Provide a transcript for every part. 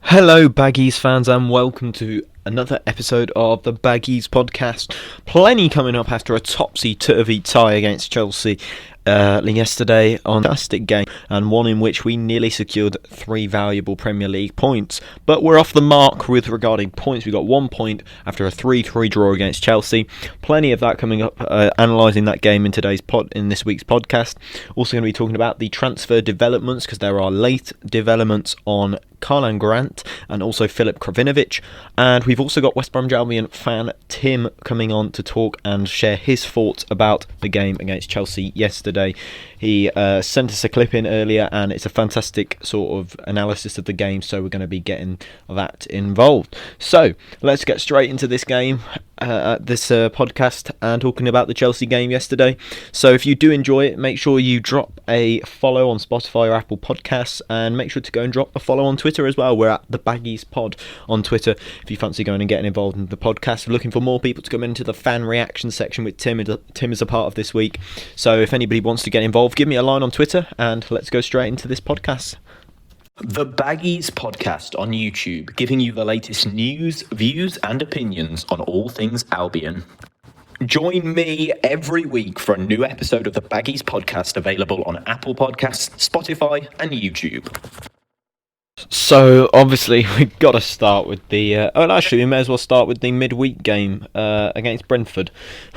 Hello, Baggies fans, and welcome to another episode of the Baggies Podcast. Plenty coming up after a topsy-turvy tie against Chelsea yesterday on a fantastic game, and one in which we nearly secured 3 valuable Premier League points. But we're off the mark with regarding points. We got 1 point after a 3-3 draw against Chelsea. Plenty of that coming up, analysing that game in this week's podcast. Also going to be talking about the transfer developments, because there are late developments on Krovinovic and Grant and also Philip Krovinovic, and we've also got West Bromwich Albion fan Tim coming on to talk and share his thoughts about the game against Chelsea yesterday. He sent us a clip in earlier, and it's a fantastic sort of analysis of the game, so we're going to be getting that involved. So let's get straight into this game, this podcast, and talking about the Chelsea game yesterday. So if you do enjoy it, make sure you drop a follow on Spotify or Apple Podcasts, and make sure to go and drop a follow on Twitter as well. We're at the Baggies Pod on Twitter if you fancy going and getting involved in the podcast. We're looking for more people to come into the fan reaction section with Tim. Tim is a part of this week, so if anybody wants to get involved, give me a line on Twitter, and let's go straight into this podcast. The Baggies Podcast on YouTube, giving you the latest news, views and opinions on all things Albion. Join me every week for a new episode of the Baggies Podcast, available on Apple Podcasts, Spotify and YouTube. So obviously we've got to start with the we may as well start with the midweek game against Brentford.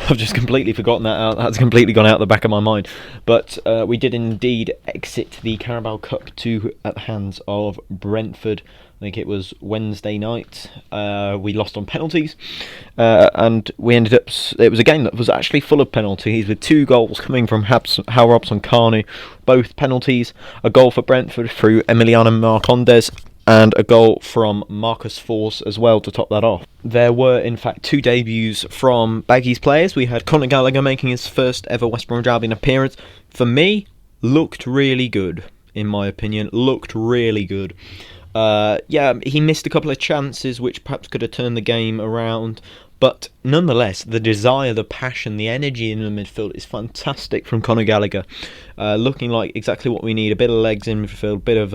I've just completely forgotten that out. That's completely gone out the back of my mind. But we did indeed exit the Carabao Cup at the hands of Brentford. I think it was Wednesday night. We lost on penalties, and we ended up. It was a game that was actually full of penalties, with 2 goals coming from Hal Robson-Kanu, both penalties. A goal for Brentford through Emiliano Marcondes, and a goal from Marcus Forss as well to top that off. There were in fact 2 debuts from Baggies players. We had Conor Gallagher making his first ever West Bromwich Albion appearance. For me, looked really good. In my opinion, looked really good. He missed a couple of chances which perhaps could have turned the game around, but nonetheless, the desire, the passion, the energy in the midfield is fantastic from Conor Gallagher. Looking like exactly what we need: a bit of legs in midfield, bit of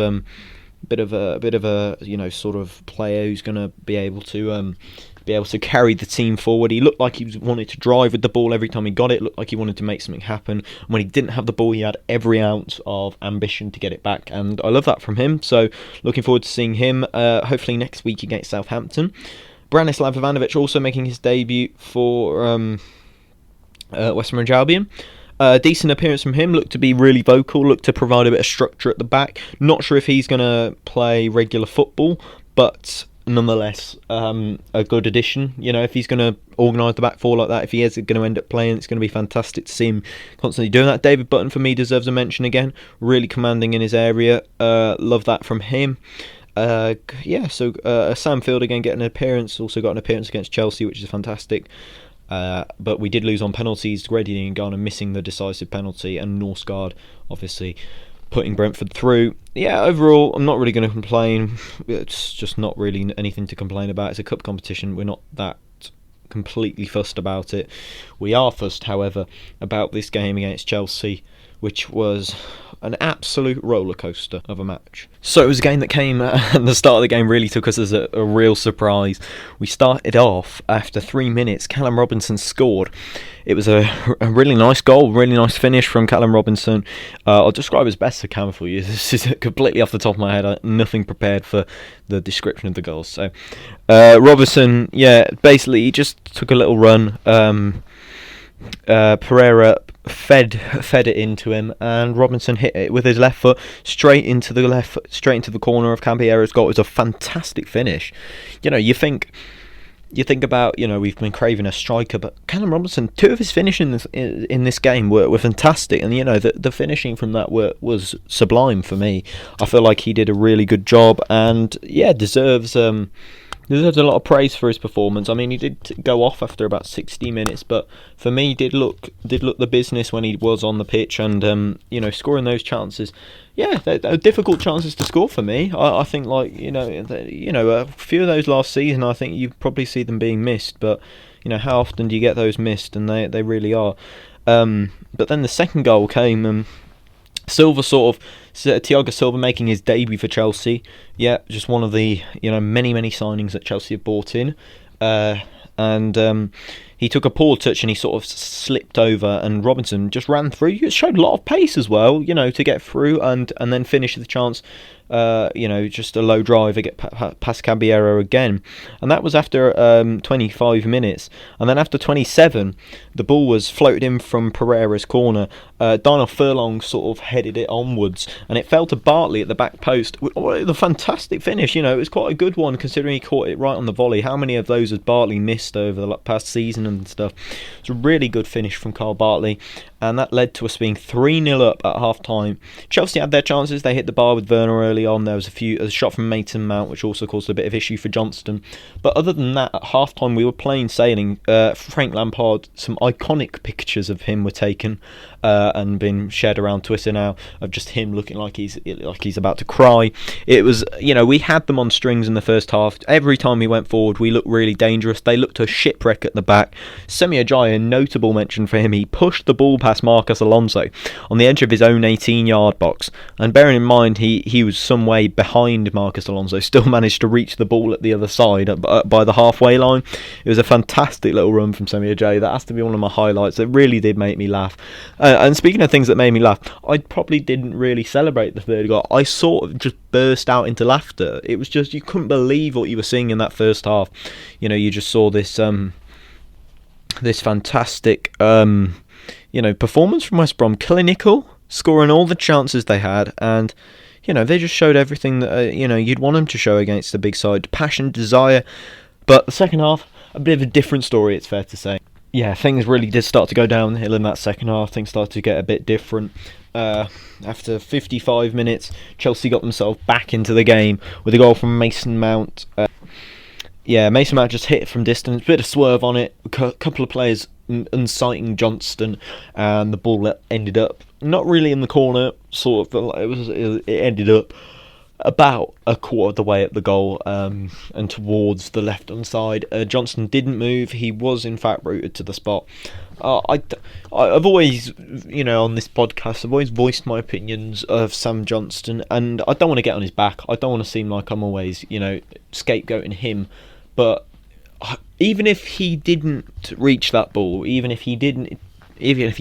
a sort of player who's going to be able to carry the team forward. He looked like he wanted to drive with the ball every time he got it. Looked like he wanted to make something happen. And when he didn't have the ball, he had every ounce of ambition to get it back, and I love that from him. So looking forward to seeing him hopefully next week against Southampton. Branislav Ivanovic also making his debut for West Bromwich Albion. Decent appearance from him. Looked to be really vocal, looked to provide a bit of structure at the back. Not sure if he's going to play regular football, but nonetheless, a good addition. If he's going to organise the back four like that, if he is going to end up playing, it's going to be fantastic to see him constantly doing that. David Button, for me, deserves a mention again. Really commanding in his area. Love that from him. Sam Field again getting an appearance. Also got an appearance against Chelsea, which is fantastic. But we did lose on penalties. Grady and Garner missing the decisive penalty, and Norsgaard obviously putting Brentford through. Yeah, overall, I'm not really going to complain. It's just not really anything to complain about. It's a cup competition. We're not that completely fussed about it. We are fussed, however, about this game against Chelsea, which was an absolute roller coaster of a match. So it was a game that came at the start of the game really took us as a real surprise. We started off after 3 minutes. Callum Robinson scored. It was a really nice goal, really nice finish from Callum Robinson. I'll describe his best I can for you. This is completely off the top of my head. Nothing prepared for the description of the goals. So Robinson, basically he just took a little run. Pereira fed it into him, and Robinson hit it with his left foot straight into the corner of Campiera's goal. It was a fantastic finish. You think about, we've been craving a striker, but Callum Robinson, 2 of his finishes in this game were fantastic, and the finishing from that was sublime for me. I feel like he did a really good job, and deserves a lot of praise for his performance. I mean, he did go off after about 60 minutes, but for me, did look the business when he was on the pitch, and scoring those chances. Yeah, they're difficult chances to score for me. I think a few of those last season, I think you probably see them being missed, but how often do you get those missed? And they really are. But then the second goal came. Silva Thiago Silva making his debut for Chelsea. Yeah, just one of the many signings that Chelsea have bought in, and he took a poor touch and he sort of slipped over, and Robinson just ran through. He showed a lot of pace as well, to get through and then finish the chance. Just a low drive, get past Caballero again, and that was after 25 minutes. And then after 27, the ball was floated in from Pereira's corner. Darnell Furlong sort of headed it onwards, and it fell to Bartley at the back post. The fantastic finish, it was quite a good one considering he caught it right on the volley. How many of those has Bartley missed over the past season and stuff? It's a really good finish from Carl Bartley, and that led to us being 3-0 up at half time. Chelsea had their chances. They hit the bar with Werner early on. There was a shot from Mason Mount, which also caused a bit of issue for Johnston. But other than that, at half time we were plain sailing. Frank Lampard, some iconic pictures of him were taken and been shared around Twitter now, of just him looking like he's about to cry. It was, we had them on strings in the first half. Every time we went forward, we looked really dangerous. They looked a shipwreck at the back. Semi Ajayi, notable mention for him. He pushed the ball past Marcus Alonso on the edge of his own 18-yard box, and bearing in mind he was some way behind Marcus Alonso, still managed to reach the ball at the other side by the halfway line. It was a fantastic little run from Semi Ajayi. That has to be one of my highlights. It really did make me laugh. And speaking of things that made me laugh, I probably didn't really celebrate the third goal. I sort of just burst out into laughter. It was just, you couldn't believe what you were seeing in that first half. You just saw this this fantastic performance from West Brom. Clinical, scoring all the chances they had, and they just showed everything that you'd want them to show against the big side. Passion, desire. But the second half, a bit of a different story, it's fair to say. Yeah, things really did start to go downhill in that second half. Things started to get a bit different. After 55 minutes, Chelsea got themselves back into the game with a goal from Mason Mount. Mason Mount just hit it from distance, bit of swerve on it, a couple of players unsighting Johnston, and the ball ended up not really in the corner. Sort of, it ended up about a quarter of the way up the goal, and towards the left-hand side. Johnston didn't move. He was in fact rooted to the spot. I've always, on this podcast, I've always voiced my opinions of Sam Johnston, and I don't want to get on his back. I don't want to seem like I'm always, scapegoating him. But even if he didn't reach that ball, even if he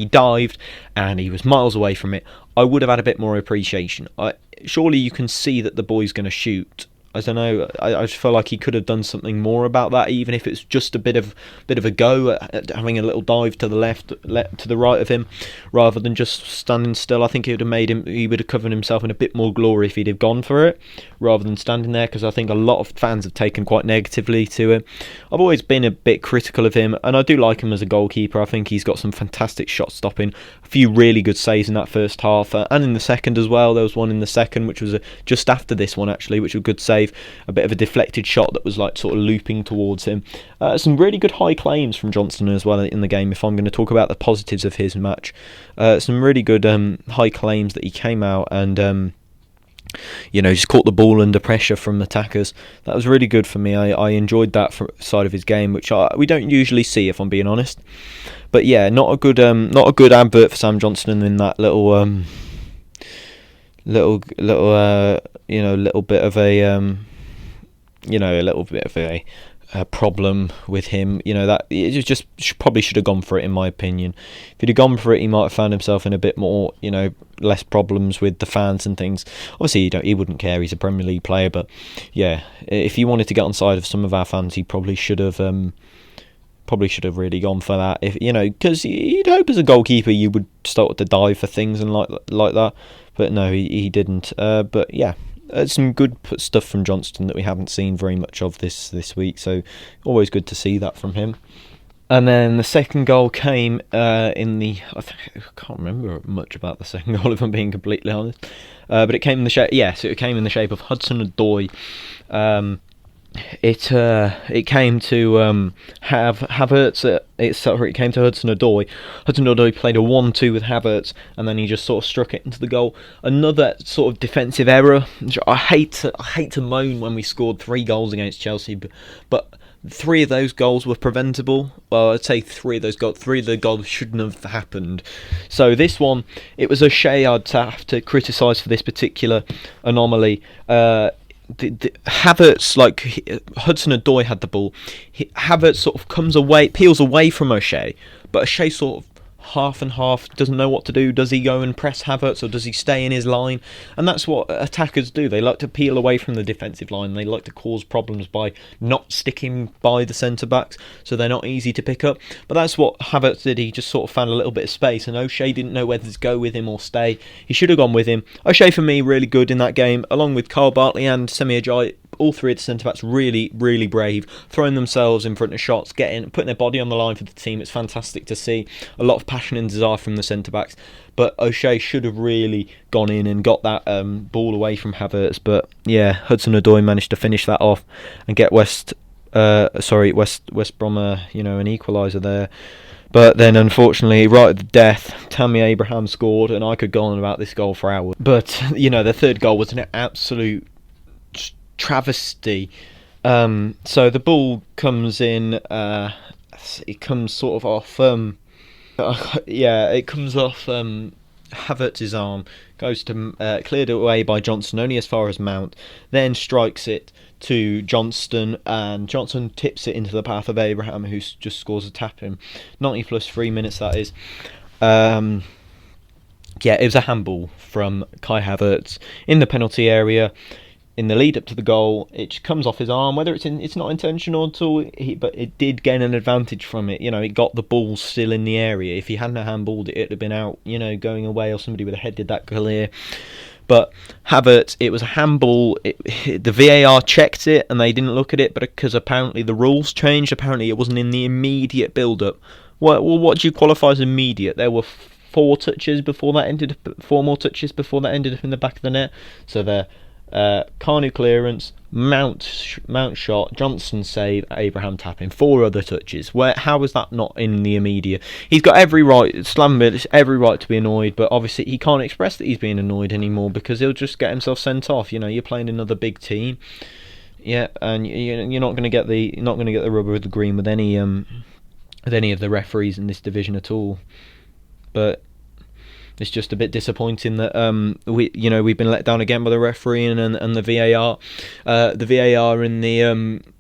dived and he was miles away from it, I would have had a bit more appreciation. Surely you can see that the boy's going to shoot. I don't know. I just feel like he could have done something more about that, even if it's just a bit of a go at having a little dive to the left, to the right of him, rather than just standing still. I think it would have made him. He would have covered himself in a bit more glory if he'd have gone for it, rather than standing there. Because I think a lot of fans have taken quite negatively to him. I've always been a bit critical of him, and I do like him as a goalkeeper. I think he's got some fantastic shot stopping, a few really good saves in that first half, and in the second as well. There was one in the second which was just after this one actually, which was a good save. A bit of a deflected shot that was like sort of looping towards him. Some really good high claims from Johnston as well in the game, if I'm going to talk about the positives of his match. Some really good high claims that he came out and just caught the ball under pressure from attackers. That was really good for me. I enjoyed that side of his game, which we don't usually see, if I'm being honest. But yeah, not a good advert for Sam Johnston in that little bit of a problem with him. That it just probably should have gone for it, in my opinion. If he'd have gone for it, he might have found himself in a bit more, less problems with the fans and things. Obviously, he wouldn't care. He's a Premier League player, but yeah, if he wanted to get on side of some of our fans, he probably should have really gone for that. If because you'd hope as a goalkeeper you would start to dive for things and like that, but no, he didn't. But yeah. Some good stuff from Johnston that we haven't seen very much of this week, so always good to see that from him. And then the second goal came I can't remember much about the second goal, if I'm being completely honest. But it came in the shape, it came in the shape of Hudson-Odoi it came to Havertz. It came to Hudson-Odoi. Hudson-Odoi played a 1-2 with Havertz, and then he just sort of struck it into the goal. Another sort of defensive error. I hate to moan when we scored 3 goals against Chelsea, but 3 of those goals were preventable. Well, I'd say 3 of the goals shouldn't have happened. So this one, it was O'Shea I'd have to criticise for this particular anomaly. Havertz, Hudson-Odoi had the ball. Havertz sort of peels away from O'Shea, but O'Shea sort of half and half, doesn't know what to do. Does he go and press Havertz, or does he stay in his line? And that's what attackers do. They like to peel away from the defensive line. They like to cause problems by not sticking by the centre-backs, so they're not easy to pick up. But that's what Havertz did. He just sort of found a little bit of space, and O'Shea didn't know whether to go with him or stay. He should have gone with him. O'Shea, for me, really good in that game, along with Carl Bartley and Semi Ajayi. All 3 of the centre-backs really, really brave, throwing themselves in front of shots, putting their body on the line for the team. It's fantastic to see. A lot of passion and desire from the centre-backs. But O'Shea should have really gone in and got that ball away from Havertz. But yeah, Hudson-Odoi managed to finish that off and get West Brom, an equaliser there. But then, unfortunately, right at the death, Tammy Abraham scored, and I could go on about this goal for hours. But, the third goal was an absolute travesty. So the ball comes in, it comes sort of off, it comes off Havertz's arm, goes to cleared away by Johnson, only as far as Mount, then strikes it to Johnston, and Johnson tips it into the path of Abraham, who just scores a tap-in. 90 plus 3 minutes, that is. It was a handball from Kai Havertz in the penalty area. In the lead up to the goal, it comes off his arm. Whether it's not intentional at all, but it did gain an advantage from it. It got the ball still in the area. If he hadn't handballed it, it'd have been out. Going away, or somebody would have headed that clear. But Havertz, it was a handball. The VAR checked it and they didn't look at it, but because apparently the rules changed. Apparently it wasn't in the immediate build-up. What do you qualify as immediate? There were 4 more touches before that ended up in the back of the net. So there. Carney clearance, Mount shot, Johnson save, Abraham tapping, 4 other touches. How was that not in the immediate? He's got every right to be annoyed, but obviously he can't express that he's being annoyed anymore because he'll just get himself sent off. You're playing another big team, and you're not going to get the rubber of the green with any of the referees in this division at all. But it's just a bit disappointing that we've been let down again by the referee and the VAR. The VAR in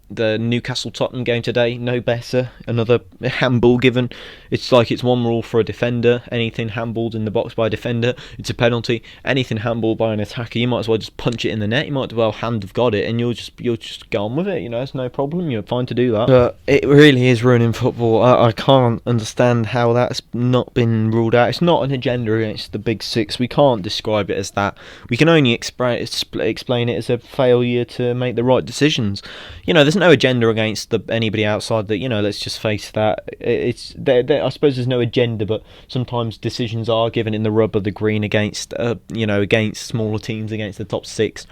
the Newcastle Tottenham game today, no better. Another handball given. It's like it's one rule for a defender. Anything handballed in the box by a defender, it's a penalty. Anything handballed by an attacker, you might as well just punch it in the net. You might as well hand have got it, and you'll just go on with it. It's no problem. You're fine to do that. But it really is ruining football. I can't understand how that's not been ruled out. It's not an agenda against the Big Six. We can't describe it as that. We can only explain it as a failure to make the right decisions. There's no agenda against anybody outside that. Let's just face that. I suppose there's no agenda, but sometimes decisions are given in the rub of the green against smaller teams, against the top 6.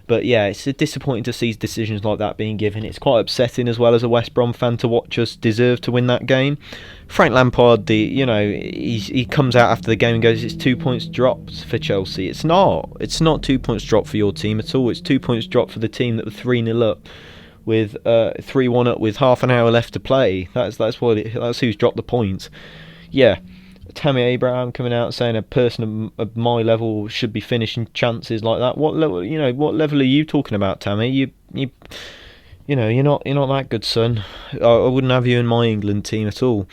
But yeah, it's disappointing to see decisions like that being given. It's quite upsetting as well as a West Brom fan to watch us deserve to win that game. Frank Lampard, he comes out after the game and goes, "It's 2 points dropped for Chelsea." It's not. It's not 2 points dropped for your team at all. It's 2 points dropped for the team that were 3-0 up. With 3-1 up with half an hour left to play. That's who's dropped the points. Yeah, Tammy Abraham coming out saying a person of my level should be finishing chances like that. What level? What level are you talking about, Tammy? You're not that good, son. I wouldn't have you in my England team at all.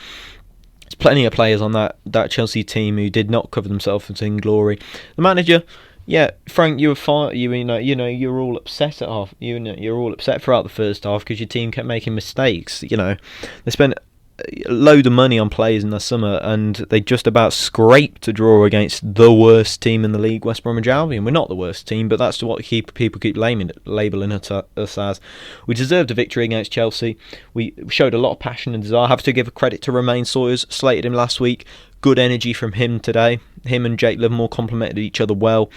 There's plenty of players on that Chelsea team who did not cover themselves in glory. The manager. Yeah, Frank, you were fine. You were all upset at half. You were all upset throughout the first half because your team kept making mistakes. They spent a load of money on players in the summer, and they just about scraped a draw against the worst team in the league, West Bromwich Albion. We're not the worst team, but that's what people keep labelling us as. We deserved a victory against Chelsea. We showed a lot of passion and desire. I have to give credit to Romain Sawyers. Slated him last week. Good energy from him today. Him and Jake Livermore complemented each other well.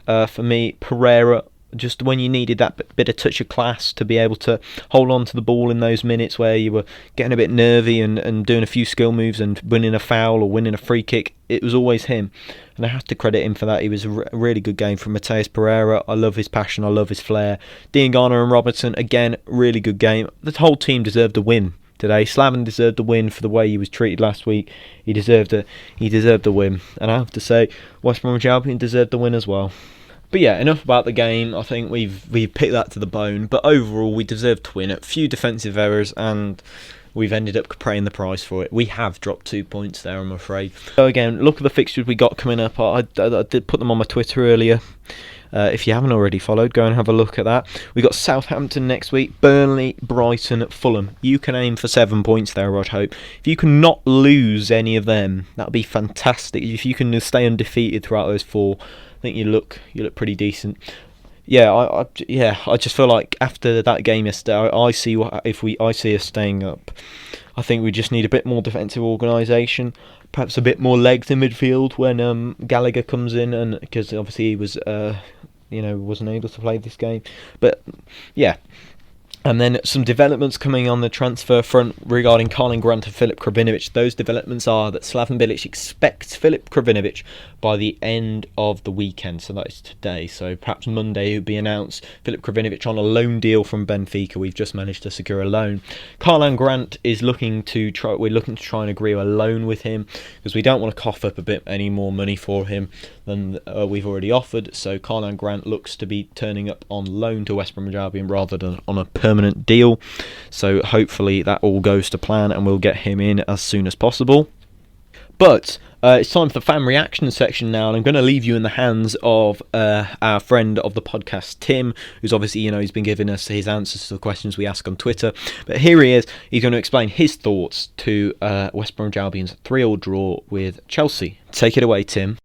For me, Pereira just when you needed that bit of touch of class to be able to hold on to the ball in those minutes where you were getting a bit nervy and doing a few skill moves and winning a foul or winning a free kick, it was always him. And I have to credit him for that. He was a really good game from Mateus Pereira. I love his passion, I love his flair. Dean Garner and Robertson, again, really good game. The whole team deserved a win today. Slaven deserved the win for the way he was treated last week. He deserved the win. And I have to say, West Bromwich Albion deserved the win as well. But yeah, enough about the game. I think we've picked that to the bone. But overall, we deserved to win. A few defensive errors, and we've ended up paying the price for it. We have dropped 2 points there, I'm afraid. So again, look at the fixtures we got coming up. I did put them on my Twitter earlier. If you haven't already followed, go and have a look at that. We got Southampton next week, Burnley, Brighton, Fulham. You can aim for 7 points there, I'd hope. If you can not lose any of them, that'd be fantastic. If you can stay undefeated throughout those 4, I think you look pretty decent. Yeah, I just feel like after that game yesterday, I see us staying up. I think we just need a bit more defensive organisation, perhaps a bit more legs in midfield when Gallagher comes in, and because obviously he was wasn't able to play this game. But yeah. And then some developments coming on the transfer front regarding Karlan Grant and Filip Krovinovic. Those developments are that Slaven Bilic expects Filip Krovinovic by the end of the weekend. So that is today. So perhaps Monday it will be announced. Filip Krovinovic on a loan deal from Benfica. We've just managed to secure a loan. Karlan Grant is looking to try and agree a loan with him because we don't want to cough up a bit any more money for him than we've already offered. So Karlan Grant looks to be turning up on loan to West Bromwich Albion rather than on a permanent deal. So hopefully that all goes to plan and we'll get him in as soon as possible. But it's time for the fan reaction section now, and I'm going to leave you in the hands of our friend of the podcast, Tim, who's obviously, he's been giving us his answers to the questions we ask on Twitter. But here he is. He's going to explain his thoughts to West Bromwich Albion's 3-3 draw with Chelsea. Take it away, Tim.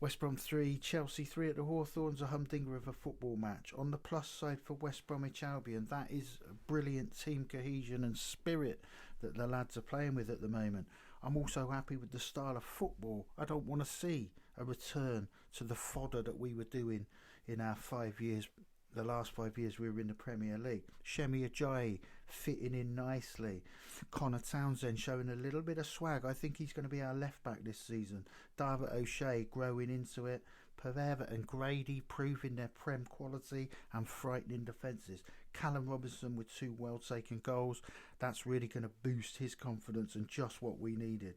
West Brom 3, Chelsea 3 at the Hawthorns, a humdinger of a football match. On the plus side for West Bromwich Albion, that is brilliant team cohesion and spirit that the lads are playing with at the moment. I'm also happy with the style of football. I don't want to see a return to the fodder that we were doing in our 5 years. The last 5 years we were in the Premier League. Shemi Ajayi fitting in nicely. Connor Townsend showing a little bit of swag. I think he's going to be our left back this season. David O'Shea growing into it. Pereira and Grady proving their Prem quality and frightening defences. Callum Robinson with 2 well taken goals. That's really going to boost his confidence and just what we needed.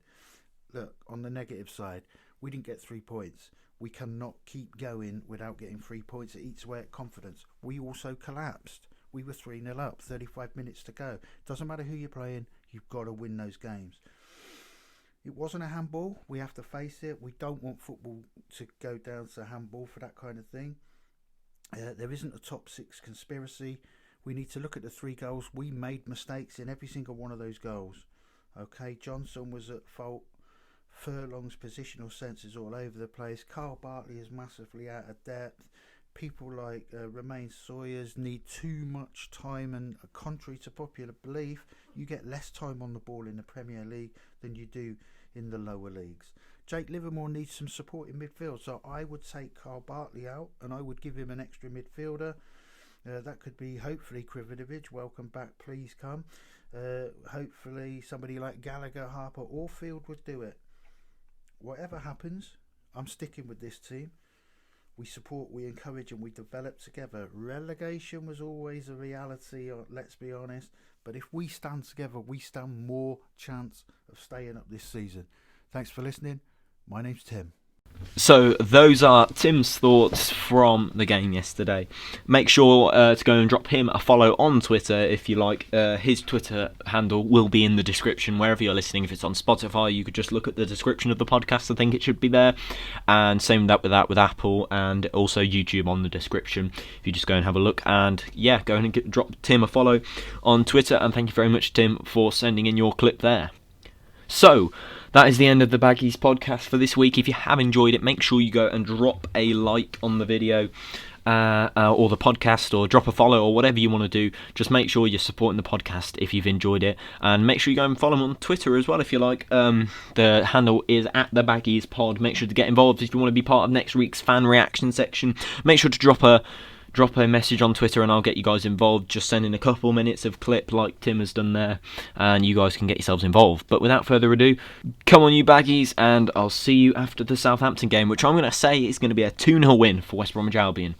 Look, on the negative side, we didn't get 3 points. We cannot keep going without getting 3 points. It eats away at confidence. We also collapsed. We were 3-0 up, 35 minutes to go. Doesn't matter who you're playing, you've got to win those games. It wasn't a handball. We have to face it. We don't want football to go down to handball for that kind of thing. There isn't a top 6 conspiracy. We need to look at the 3 goals. We made mistakes in every single one of those goals. Okay, Johnson was at fault. Furlong's positional sense is all over the place. Carl Bartley is massively out of depth. People like Romain Sawyers need too much time, and contrary to popular belief, you get less time on the ball in the Premier League than you do in the lower leagues. Jake Livermore needs some support in midfield, so I would take Carl Bartley out and I would give him an extra midfielder. That could be hopefully Krovinovic. Welcome back, please come. Hopefully somebody like Gallagher, Harper or Field would do it. Whatever happens, I'm sticking with this team. We support, we encourage and we develop together. Relegation was always a reality, let's be honest. But if we stand together, we stand more chance of staying up this season. Thanks for listening. My name's Tim. So those are Tim's thoughts from the game yesterday. Make sure to go and drop him a follow on Twitter if you like. His Twitter handle will be in the description wherever you're listening. If it's on Spotify, you could just look at the description of the podcast. I think it should be there. And same with Apple and also YouTube on the description. If you just go and have a look, and yeah, go and drop Tim a follow on Twitter. And thank you very much, Tim, for sending in your clip there. So that is the end of the Baggies podcast for this week. If you have enjoyed it, make sure you go and drop a like on the video or the podcast, or drop a follow, or whatever you want to do. Just make sure you're supporting the podcast if you've enjoyed it, and make sure you go and follow them on Twitter as well if you like. The handle is @thebaggiespod. Make sure to get involved if you want to be part of next week's fan reaction section. Make sure to drop drop a message on Twitter and I'll get you guys involved. Just send in a couple minutes of clip like Tim has done there, and you guys can get yourselves involved. But without further ado, come on you Baggies, and I'll see you after the Southampton game, which I'm going to say is going to be a 2-0 win for West Bromwich Albion.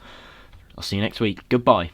I'll see you next week. Goodbye.